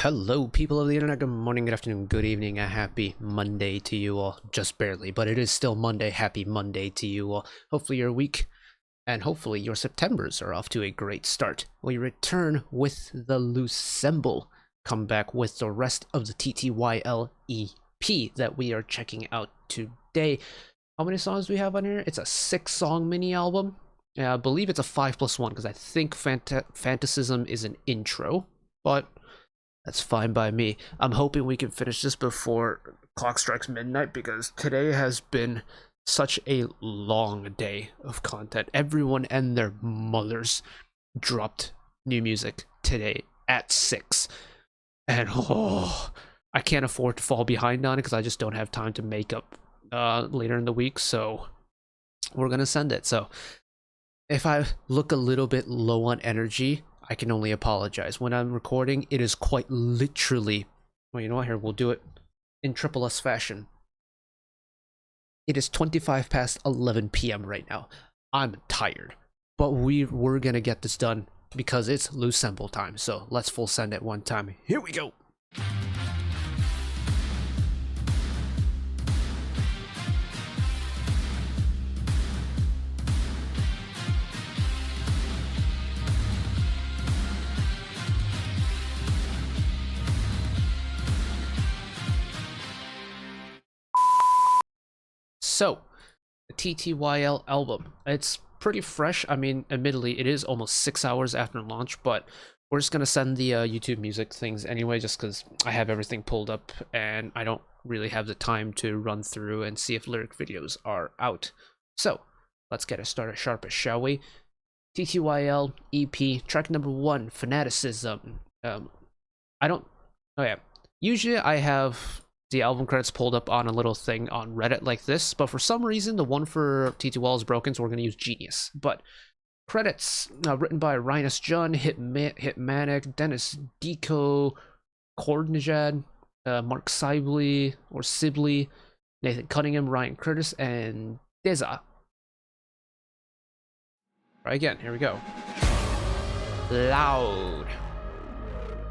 Hello, people of the internet. Good morning, good afternoon, good evening. A happy Monday to you all. Just barely, but it is still Monday. Happy Monday to you all. Hopefully your week and hopefully your Septembers are off to a great start. We return with the Loossemble. Come back with the rest of the TTYL EP that we are checking out today. How many songs do we have on here? It's a 6-song mini album. I believe it's a 5+1 because I think FANATICISM is an intro, but that's fine by me. I'm hoping we can finish this before clock strikes midnight because today has been such a long day of content. Everyone and their mothers dropped new music today at 6. And I can't afford to fall behind on it because I just don't have time to make up later in the week. So we're going to send it. So if I look a little bit low on energy, I can only apologize. When I'm recording, it is quite literally, well, you know what, here, we'll do it in triple S fashion. It is 25 past 11 p.m. right now. I'm tired, but we're gonna get this done because it's Loossemble time. So let's full send it one time. Here we go. So, the TTYL album. It's pretty fresh. I mean, admittedly, it is almost 6 hours after launch, but we're just going to send the YouTube music things anyway, just because I have everything pulled up and I don't really have the time to run through and see if lyric videos are out. So, let's get it started sharpish, shall we? TTYL EP, track number 1, Fanaticism. Oh yeah. Usually I have the album credits pulled up on a little thing on Reddit like this, but for some reason the one for TTYL is broken, so we're going to use Genius. But credits written by Rhinus John, Hitmanic, Dennis Deco, Cordnjad, Mark Sibley or Sibley, Nathan Cunningham, Ryan Curtis, and Deza. Right, again, here we go. Loud.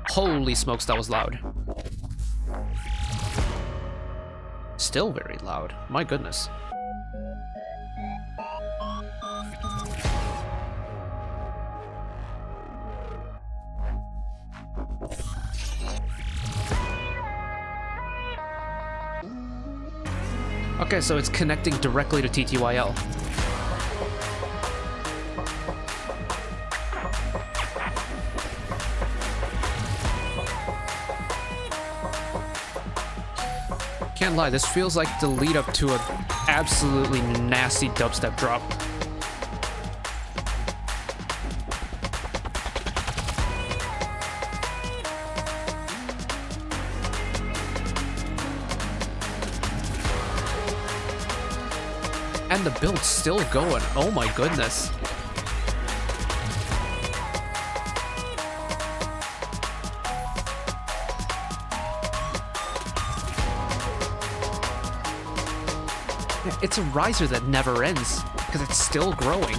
Holy smokes, that was loud. Still very loud. My goodness. Okay, so it's connecting directly to TTYL. Can't lie, this feels like the lead up to an absolutely nasty dubstep drop. And the build's still going. Oh my goodness. It's a riser that never ends, because it's still growing.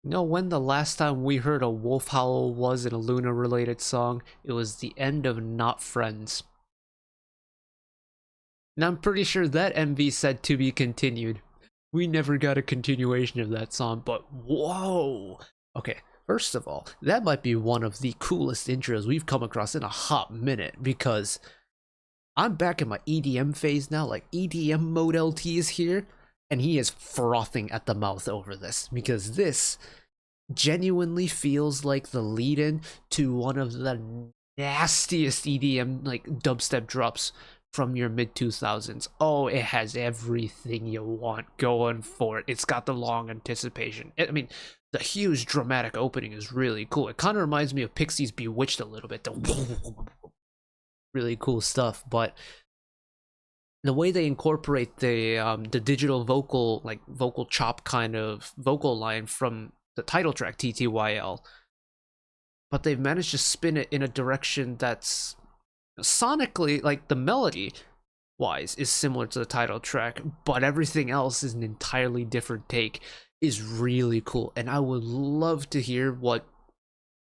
You know when the last time we heard a wolf howl was in a Luna-related song? It was the end of Not Friends. And I'm pretty sure that MV said to be continued. We never got a continuation of that song, but whoa! Okay, first of all, that might be one of the coolest intros we've come across in a hot minute, because I'm back in my EDM phase now, like EDM mode LT is here, and he is frothing at the mouth over this, because this genuinely feels like the lead-in to one of the nastiest EDM, like, dubstep drops from your mid-2000s. Oh, it has everything you want going for it. It's got the long anticipation. I mean, the huge dramatic opening is really cool. It kind of reminds me of Pixies Bewitched a little bit. Really cool stuff, but the way they incorporate the digital vocal, like vocal chop kind of vocal line from the title track TTYL, but they've managed to spin it in a direction that's Sonically, like the melody wise is similar to the title track, but everything else is an entirely different take, is really cool. And I would love to hear what,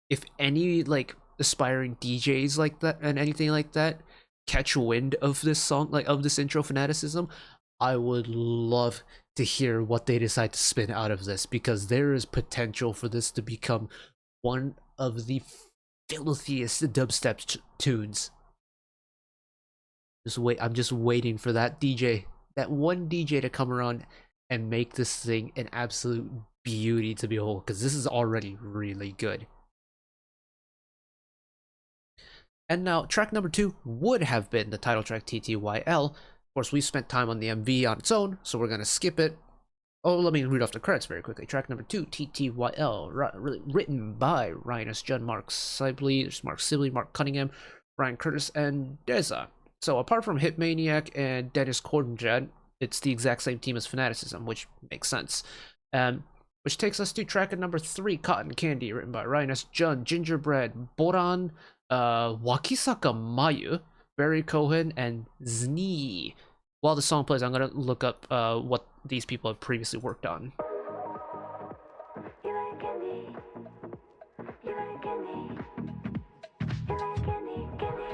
if any, like aspiring DJs like that and anything like that catch wind of this song, like of this intro Fanaticism. I would love to hear what they decide to spin out of this, because there is potential for this to become one of the filthiest dubstep tunes. I'm just waiting for that DJ, that one DJ to come around and make this thing an absolute beauty to behold, because this is already really good. And now track number 2 would have been the title track TTYL. Of course, we spent time on the MV on its own, so we're gonna skip it. Oh, let me read off the credits very quickly. Track number 2, TTYL, written by Ryan S. Judd, Mark Sibley, Mark Cunningham, Ryan Curtis, and Deza. So apart from Hitmaniac and Dennis Cordenjad, it's the exact same team as Fanaticism, which makes sense. Which takes us to track number 3, Cotton Candy, written by Ryan S. Judd, Gingerbread, Boran, Wakisaka Mayu, Barry Cohen, and Zni. While the song plays, I'm gonna look up what these people have previously worked on.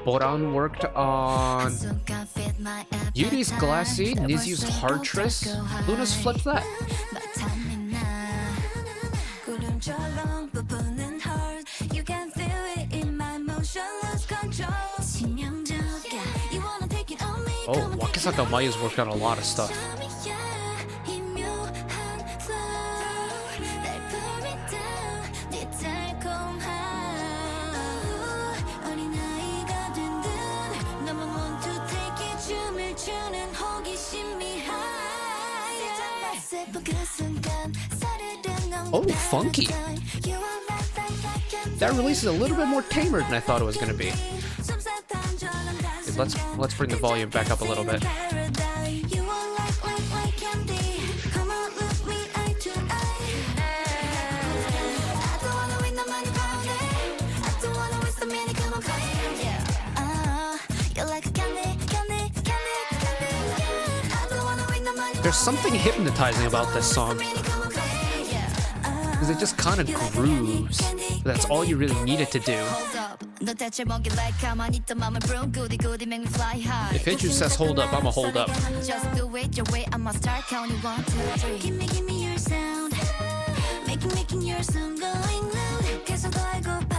Boran worked on Yudi's Glassy, Nizu's Heartress, Luna's Flipped That. Oh, Wakisaka Mayu's worked on a lot of stuff. Oh, funky. That release is a little bit more tamer than I thought it was going to be. Let's bring the volume back up a little bit. There's something hypnotizing about this song, because it just kind of grooves. That's all you really need it to do. If Hitchu says hold up, I'ma hold up. Just do it your way, I'ma start counting 1, 2, 3. Give me your sound. Making your song going loud. 계속 더 알고봐.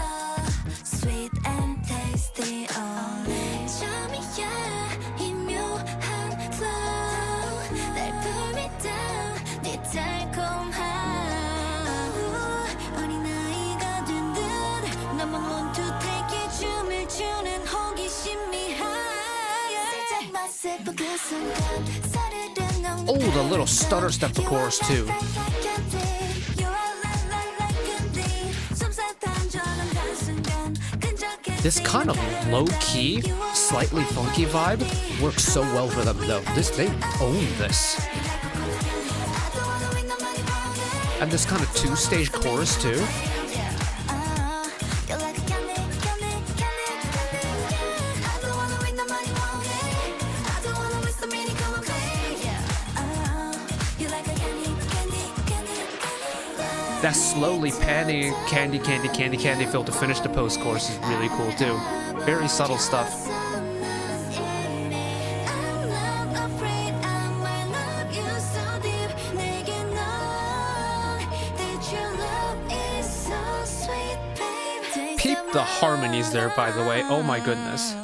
Sweet and tasty only. 처음이야 희묘한 flow. 날 풀면 down 네 달콤함. 어린아이가 된 듯 나만 want to take it 춤을 추는 호기심이 Oh, the little stutter step the chorus too. This kind of low-key, slightly funky vibe works so well for them though. They own this. And this kind of 2-stage chorus too. That slowly panning candy fill to finish the post chorus is really cool too. Very subtle stuff. Peep the harmonies there, by the way. Oh my goodness.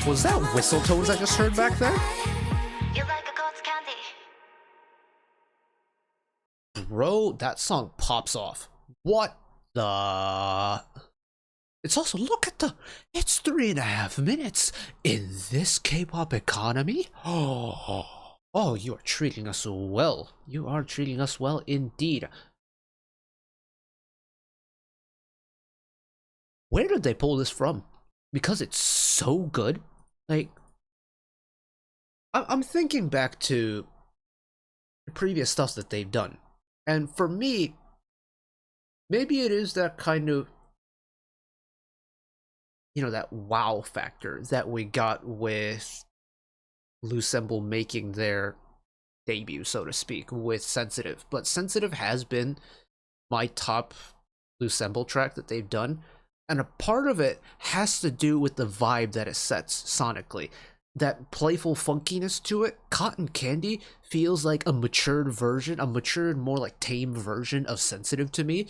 Was that whistle tones I just heard back there? Bro, that song pops off. What the... It's also, look at it's 3.5 minutes in this K-pop economy. Oh, you are treating us well. You are treating us well indeed. Where did they pull this from? Because it's so good. Like, I'm thinking back to previous stuff that they've done. And for me, maybe it is that kind of, that wow factor that we got with Loossemble making their debut, so to speak, with Sensitive. But Sensitive has been my top Loossemble track that they've done. And a part of it has to do with the vibe that it sets sonically. That playful funkiness to it. Cotton Candy feels like a matured version, a matured, more like tame version of Sensitive to me.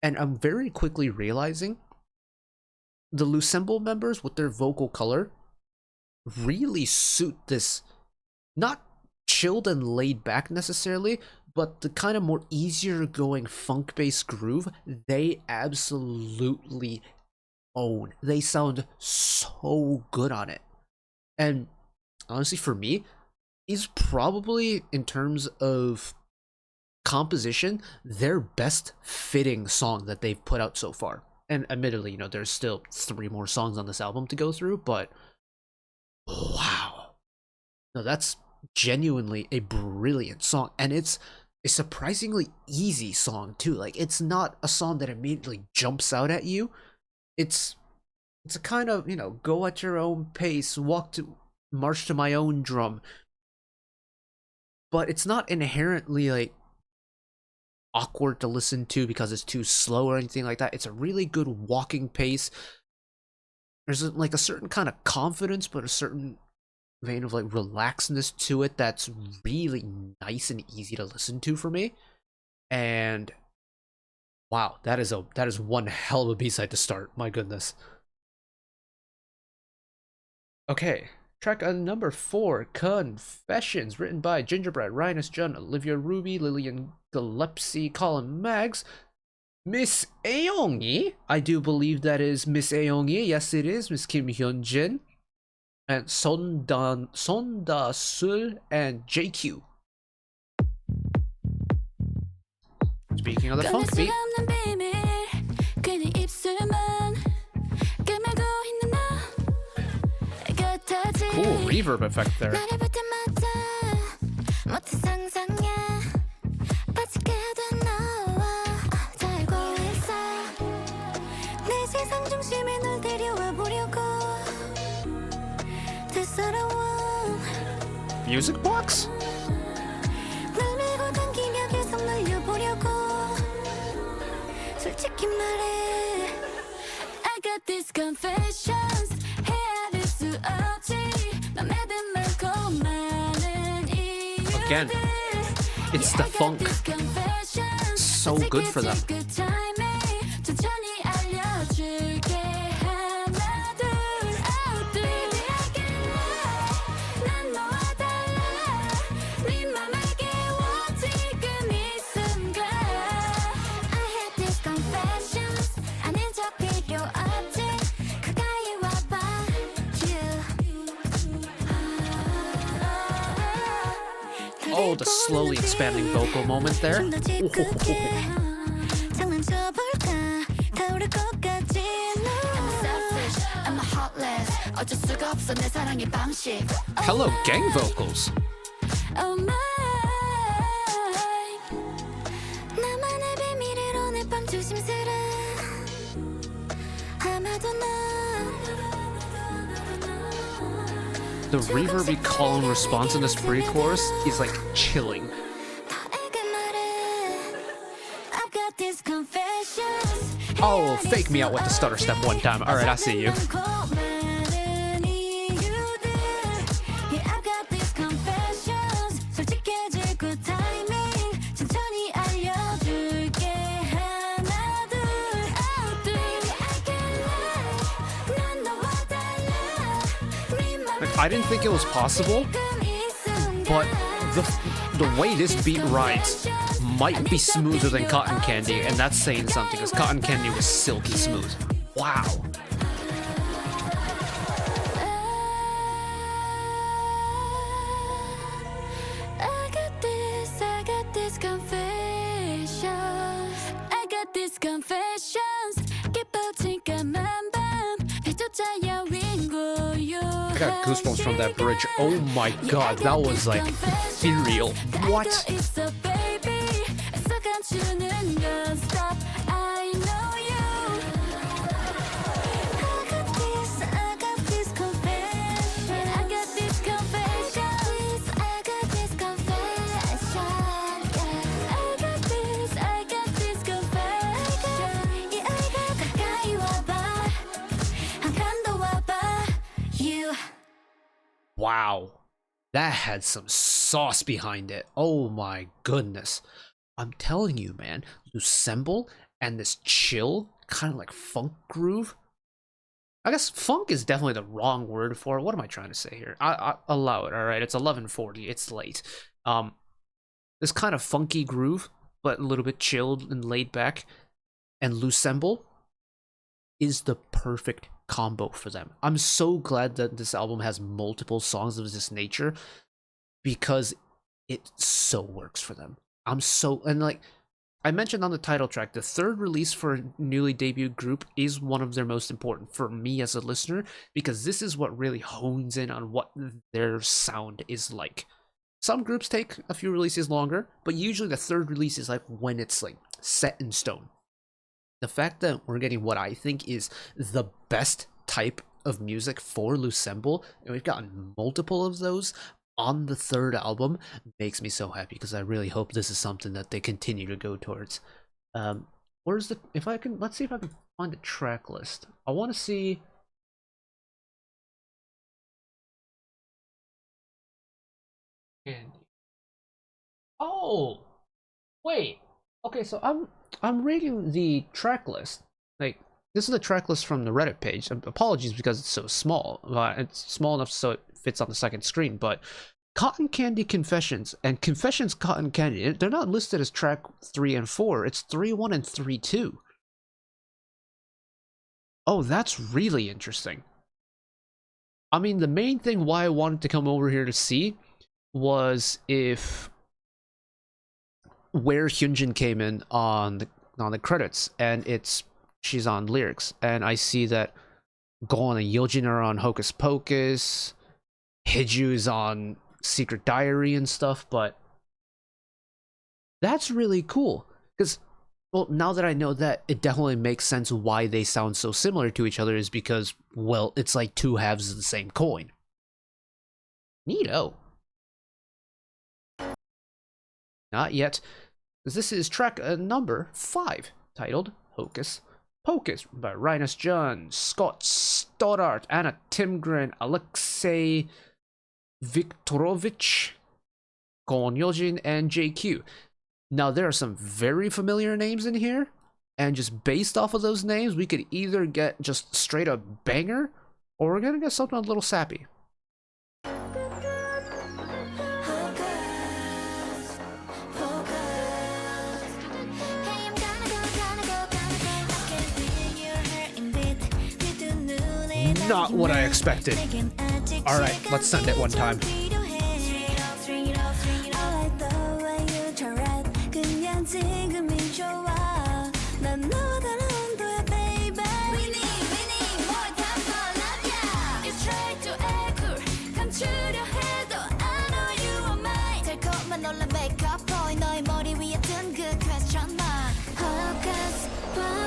And I'm very quickly realizing the Loossemble members with their vocal color really suit this, not chilled and laid back necessarily, but the kind of more easier going funk-based groove they absolutely own. They sound so good on it. And honestly, for me, is probably, in terms of composition, their best fitting song that they've put out so far. And admittedly, there's still 3 more songs on this album to go through, but wow. No, that's genuinely a brilliant song. And it's a surprisingly easy song too. Like, it's not a song that immediately jumps out at you. It's a kind of, go at your own pace, march to my own drum. But it's not inherently like awkward to listen to because it's too slow or anything like that. It's a really good walking pace. There's like a certain kind of confidence, but a certain vein of like relaxedness to it that's really nice and easy to listen to for me. And wow, that is one hell of a B-side to start. My goodness. Okay, track number 4, Confessions, written by Gingerbread, Ryan S. Jun, Olivia Ruby, Lillian Gillespie, Colin Maggs, Miss Aongi. I do believe that is Miss Aongi. Yes, it is. Miss Kim Hyun-jin, and Son Da Sul, and JQ. Speaking of the funk beat. Cool reverb effect there. Music box? I got these confessions. Again, it's the funk. So good for them. Oh, the slowly expanding vocal moment there. Hello, gang vocals. The reverby call and response in this pre-chorus is like chilling. Oh, fake me out with the stutter step one time. Alright, I see you. I didn't think it was possible, but the way this beat rides might be smoother than Cotton Candy, and that's saying something, because Cotton Candy was silky smooth. Wow. I got this confessions. I got these confessions. I got goosebumps from that bridge. Oh my god, that was like ethereal. What? Wow. That had some sauce behind it. Oh my goodness. I'm telling you, man. Loossemble and this chill, kind of like funk groove. I guess funk is definitely the wrong word for it. What am I trying to say here? I allow it, alright? It's 11:40. It's late. This kind of funky groove, but a little bit chilled and laid back. And Loossemble is the perfect combo for them. I'm so glad that this album has multiple songs of this nature because it so works for them. And like I mentioned on the title track, the third release for a newly debuted group is one of their most important for me as a listener because this is what really hones in on what their sound is like. Some groups take a few releases longer, but usually the third release is like when it's like set in stone. The fact that we're getting what I think is the best type of music for Loossemble, and we've gotten multiple of those on the third album, makes me so happy because I really hope this is something that they continue to go towards. Where's the, if I can, let's see if I can find the track list. I want to see. Oh, wait. Okay, so I'm reading the track list. Like, this is the track list from the Reddit page. Apologies because it's so small. It's small enough so it fits on the second screen. But Cotton Candy Confessions and Confessions Cotton Candy, they're not listed as track 3 and 4. It's 3-1 and 3-2. Oh, that's really interesting. I mean, the main thing why I wanted to come over here to see was if where Hyunjin came in on the credits, and she's on lyrics, and I see that Gon and Yojin are on Hocus Pocus, Hiju is on Secret Diary and stuff, but that's really cool because, well, now that I know that, it definitely makes sense why they sound so similar to each other is because, well, it's like two halves of the same coin. Neato. Not yet. This is track number 5, titled Hocus Pocus by Rhinus John, Scott Stoddart, Anna Timgren, Alexei Viktorovich, Gon Yojin, and JQ. Now, there are some very familiar names in here, and just based off of those names, we could either get just straight up banger, or we're gonna get something a little sappy. Not what I expected. Alright, let's send it one time.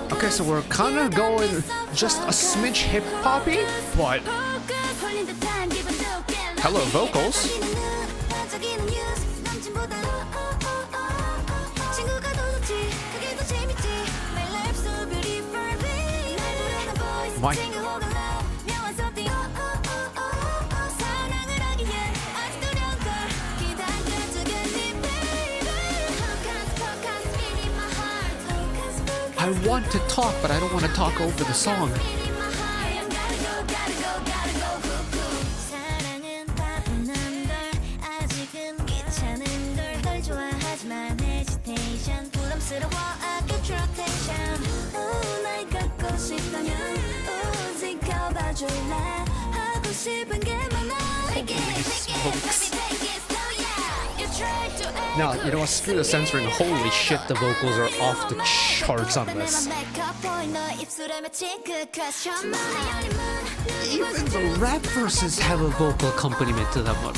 Okay, so we're kind of going just a smidge hip-hoppy, but hello vocals. My I want to talk, but I don't want to talk over the song. 들어줄래 하고 싶은 게 많아 Make it, make it, let me take it slow, yeah You try to act Now, you know what, screw the censoring. Holy shit, the vocals are off the charts on this. Even the rap verses have a vocal accompaniment to them. What?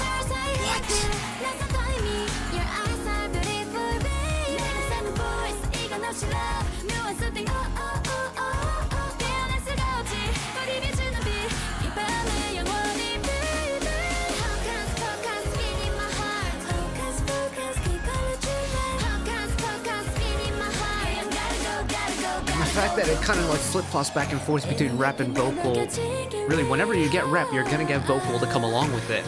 The fact that it kind of like flip-flops back and forth between rap and vocal. Really, whenever you get rap, you're gonna get vocal to come along with it.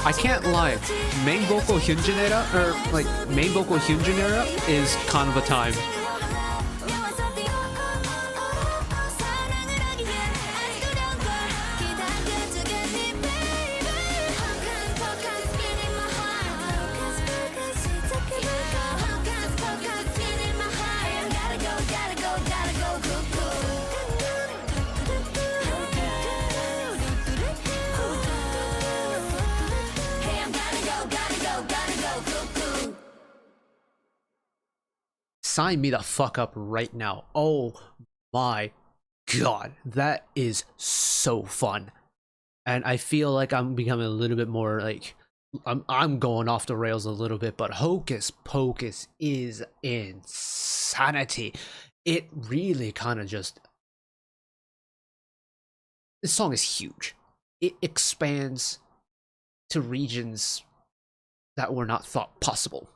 I can't lie, main vocal Hyunjin era, or like main vocal Hyunjin era is kind of a time. Sign me the fuck up right now. Oh my god, that is so fun. And I feel like I'm becoming a little bit more like I'm going off the rails a little bit, but Hocus Pocus is insanity. It really kind of just, this song is huge. It expands to regions that were not thought possible.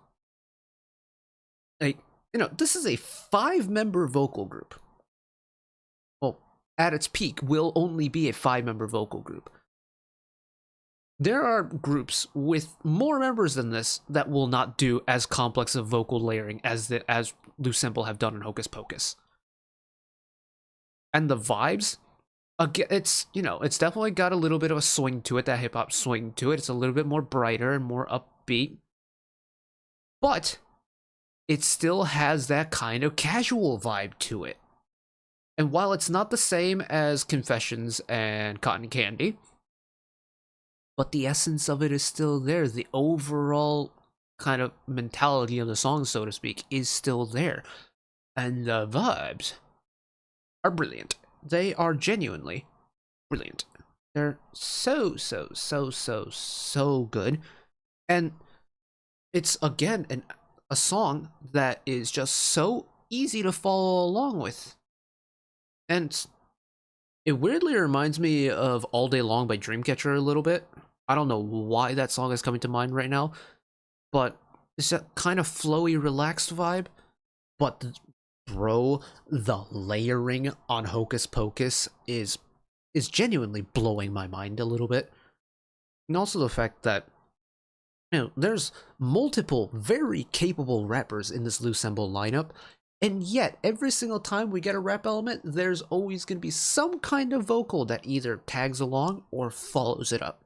Like, you know, this is a 5-member vocal group. Well, at its peak, will only be a 5-member vocal group. There are groups with more members than this that will not do as complex of vocal layering as Loossemble have done in Hocus Pocus. And the vibes, again, it's, you know, it's definitely got a little bit of a swing to it, that hip-hop swing to it. It's a little bit more brighter and more upbeat. But it still has that kind of casual vibe to it. And while it's not the same as Confessions and Cotton Candy, but the essence of it is still there. The overall kind of mentality of the song, so to speak, is still there. And the vibes are brilliant. They are genuinely brilliant. They're so good. And it's, again, a song that is just so easy to follow along with. And it weirdly reminds me of All Day Long by Dreamcatcher a little bit. I don't know why that song is coming to mind right now, but it's a kind of flowy, relaxed vibe. But bro, the layering on Hocus Pocus is genuinely blowing my mind a little bit. And also the fact that, you know, there's multiple very capable rappers in this Loossemble lineup, and yet every single time we get a rap element, there's always going to be some kind of vocal that either tags along or follows it up.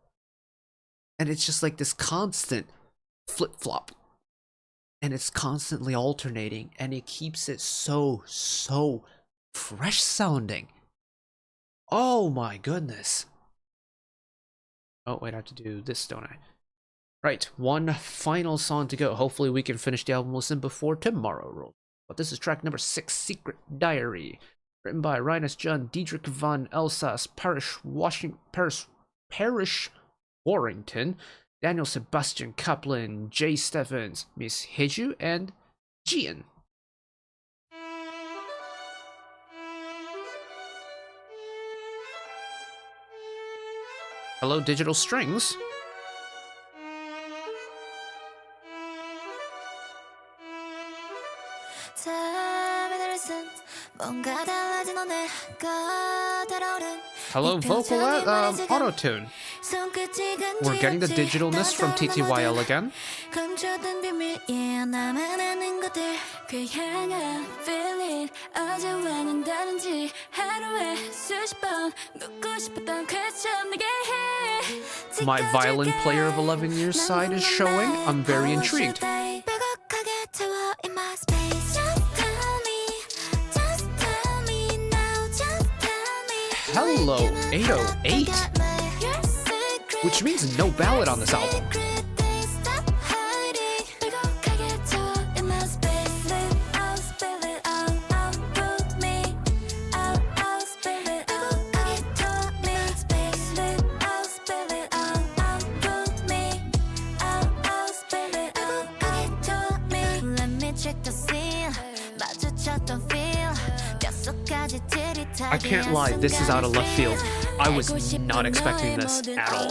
And it's just like this constant flip-flop. And it's constantly alternating, and it keeps it so fresh sounding. Oh my goodness. Oh, wait, I have to do this, don't I? Right, one final song to go. Hopefully we can finish the album listen before tomorrow rolls. But this is track number 6, Secret Diary. Written by Rinus Jun, Diedrich von Elsass, Parrish Warrington, Daniel Sebastian Kaplan, Jay Steffens, Miss Heju, and Jian. Hello, Digital Strings. Hello, Vocal Auto-Tune. We're getting the digitalness from TTYL again. 감춰둔 비밀이야 나만 아는 것들 그 향한 feeling 어제와는 다른지 하루에 수십 번 묻고 싶었던 question 내게 해 My violin player of 11 years side is showing. I'm very intrigued. 빼곡하게 채워 in my space just tell me just tell me now just tell me Hello, 808. Which means no ballad on this album. I can't lie, this is out of left field. I was not expecting this at all.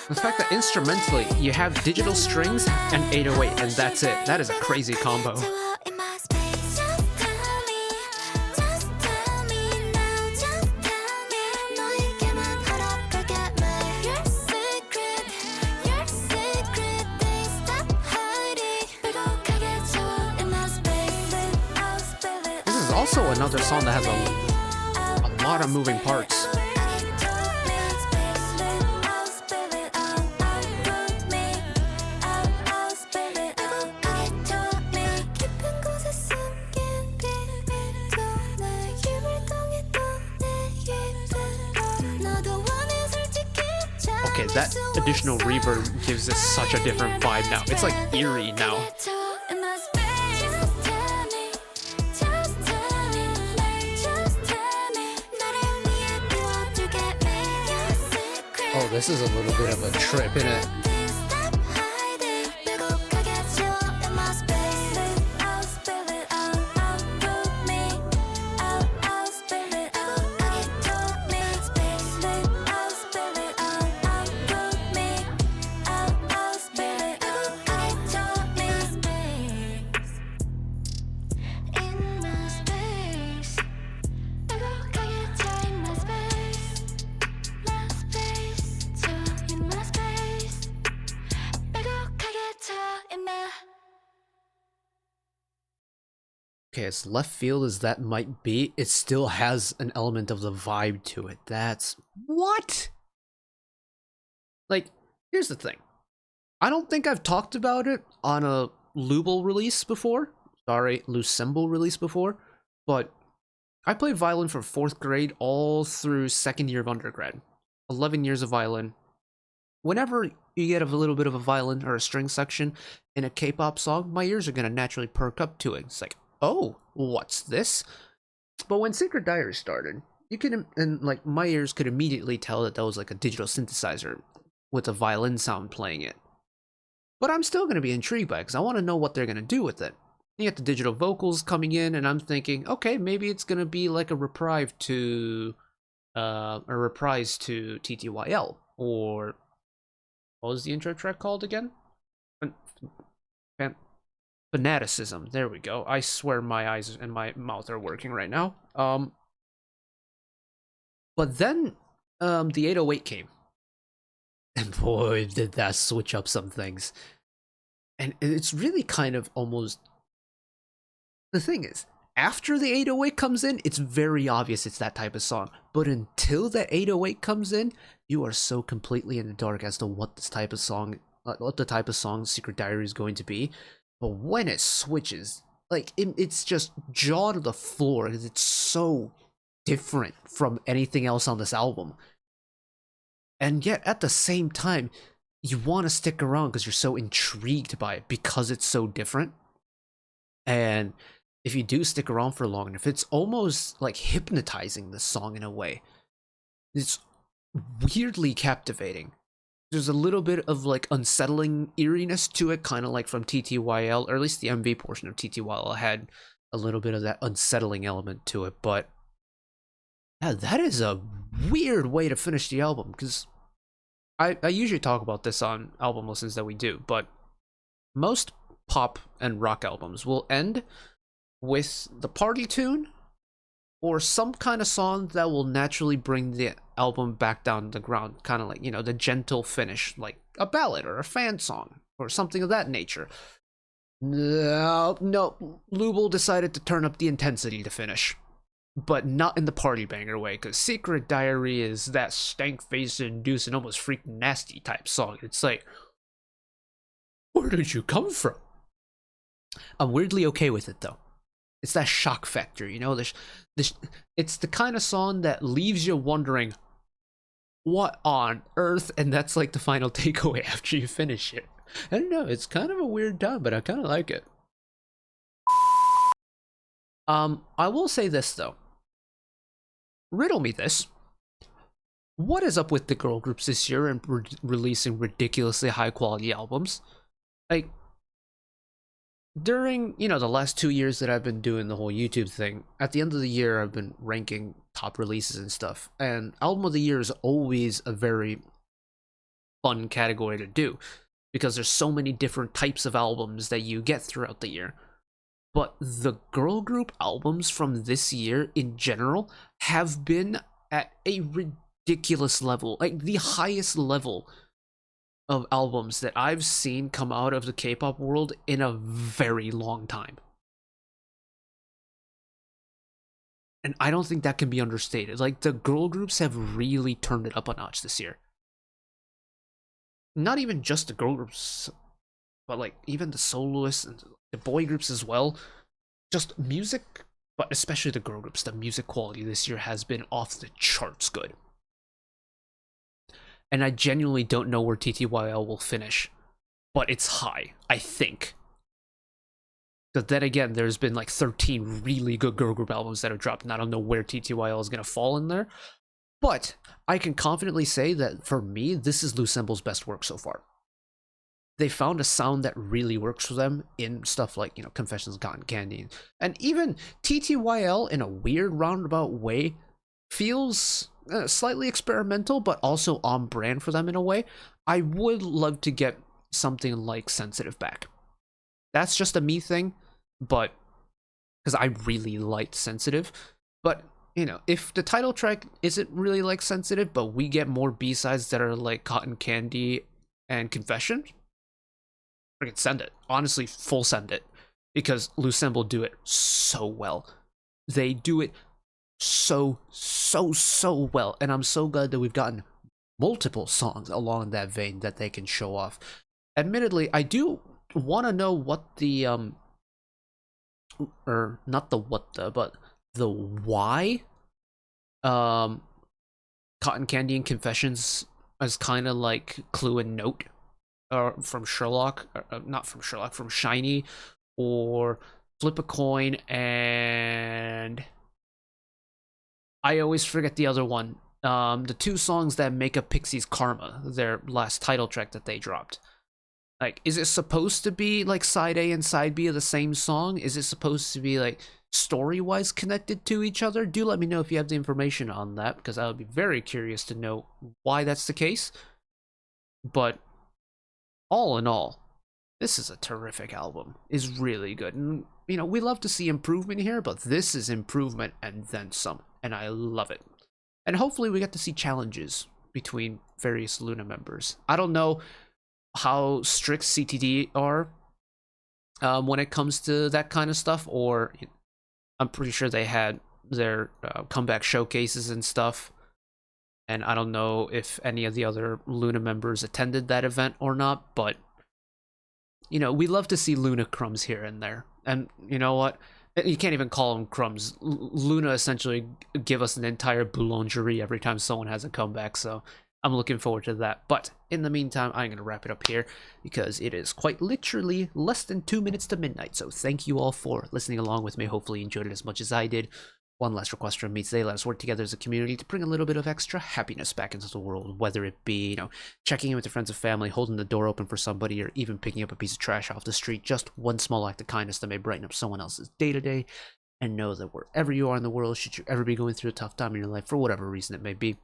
The fact that instrumentally you have digital strings and 808 and that's it. That is a crazy combo. Also another song that has a lot of moving parts. Okay, that additional reverb gives this such a different vibe now. It's like eerie now. Oh, this is a little bit of a trip, isn't it? Okay, as left field as that might be, it still has an element of the vibe to it. That's... what? Like, here's the thing. I don't think I've talked about it on a Loossemble release before. Sorry, Loossemble release before. But I played violin from 4th grade all through 2nd year of undergrad. 11 years of violin. Whenever you get a little bit of a violin or a string section in a K-pop song, my ears are going to naturally perk up to it. It's like, oh, what's this? But when Secret Diary started, you could, and like my ears could immediately tell that that was like a digital synthesizer with a violin sound playing it. But I'm still going to be intrigued by it because I want to know what they're going to do with it. You get the digital vocals coming in, and I'm thinking, okay, maybe it's going to be like a reprise to TTYL, or what was the intro track called again? Fanaticism. There we go. I swear my eyes and my mouth are working right now. But then the 808 came. And boy, did that switch up some things. And it's really kind of almost... The thing is, after the 808 comes in, it's very obvious it's that type of song. But until the 808 comes in, you are so completely in the dark as to what this type of song, what the type of song Secret Diary is going to be. But when it switches, like, it's just jaw to the floor because it's so different from anything else on this album. And yet, at the same time, you want to stick around because you're so intrigued by it because it's so different. And if you do stick around for long enough, it's almost like hypnotizing the song in a way. It's weirdly captivating. There's a little bit of like unsettling eeriness to it, kind of like from TTYL, or at least the MV portion of TTYL had a little bit of that unsettling element to it. But yeah, that is a weird way to finish the album, because I usually talk about this on album listens that we do, but most pop and rock albums will end with the party tune or some kind of song that will naturally bring the album back down to the ground, kind of like, you know, the gentle finish, like a ballad or a fan song or something of that nature. No, Loossemble decided to turn up the intensity to finish, but not in the party banger way, because Secret Diary is that stank-faced, inducing, almost freaking nasty type song. It's like, where did you come from? I'm weirdly okay with it though. It's that shock factor, you know. It's the kind of song that leaves you wondering, what on earth? And that's like the final takeaway after you finish it. I don't know. It's kind of a weird time, but I kind of like it. I will say this though. Riddle me this. What is up with the girl groups this year and releasing ridiculously high quality albums? Like, during, you know, the last 2 years that I've been doing the whole YouTube thing, at the end of the year, I've been ranking top releases and stuff. And album of the year is always a very fun category to do because there's so many different types of albums that you get throughout the year. But the girl group albums from this year in general have been at a ridiculous level, like the highest level of albums that I've seen come out of the K-pop world in a very long time. And I don't think that can be understated. Like, the girl groups have really turned it up a notch this year. Not even just the girl groups, but like even the soloists and the boy groups as well. Just music, but especially the girl groups, the music quality this year has been off the charts good. And I genuinely don't know where TTYL will finish, but it's high, I think. But then again, there's been like 13 really good girl group albums that have dropped, and I don't know where TTYL is going to fall in there. But I can confidently say that for me, this is Loosemble's best work so far. They found a sound that really works for them in stuff like, you know, Confessions of Cotton Candy. And even TTYL, in a weird roundabout way, feels slightly experimental, but also on brand for them in a way. I would love to get something like Sensitive back. That's just a me thing, but because I really liked Sensitive. But, you know, if the title track isn't really like Sensitive, but we get more B-sides that are like Cotton Candy and Confession, I can send it. Honestly, full send it. Because Loossemble do it so well. They do it so well. And I'm so glad that we've gotten multiple songs along that vein that they can show off. Admittedly, I do want to know what the or not the what the, but the why Cotton Candy and Confessions as kind of like Clue and Note from Sherlock, not from Sherlock, from Shiny, or Flip a Coin, and I always forget the other one. The two songs that make up Pixie's Karma, their last title track that they dropped. Like, is it supposed to be like side A and side B of the same song? Is it supposed to be like story-wise connected to each other? Do let me know if you have the information on that, because I would be very curious to know why that's the case. But all in all, this is a terrific album. It's really good. And, you know, we love to see improvement here, but this is improvement and then some. And I love it. And hopefully we get to see challenges between various Luna members. I don't know how strict CTD are when it comes to that kind of stuff, or I'm pretty sure they had their comeback showcases and stuff. And I don't know if any of the other Luna members attended that event or not, but, you know, we love to see Luna crumbs here and there. And you know what? You can't even call them crumbs. Luna essentially give us an entire boulangerie every time someone has a comeback, so I'm looking forward to that. But in the meantime, I'm going to wrap it up here because it is quite literally less than 2 minutes to midnight. So thank you all for listening along with me. Hopefully you enjoyed it as much as I did. One last request from me today: let us work together as a community to bring a little bit of extra happiness back into the world, whether it be, you know, checking in with your friends and family, holding the door open for somebody, or even picking up a piece of trash off the street. Just one small act of kindness that may brighten up someone else's day-to-day. And know that wherever you are in the world, should you ever be going through a tough time in your life, for whatever reason it may be,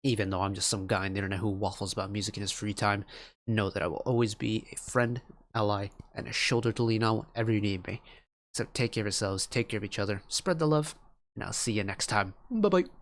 Even though I'm just some guy on the internet who waffles about music in his free time, know that I will always be a friend, ally, and a shoulder to lean on whenever you need me. So take care of yourselves, take care of each other, spread the love, and I'll see you next time. Bye bye.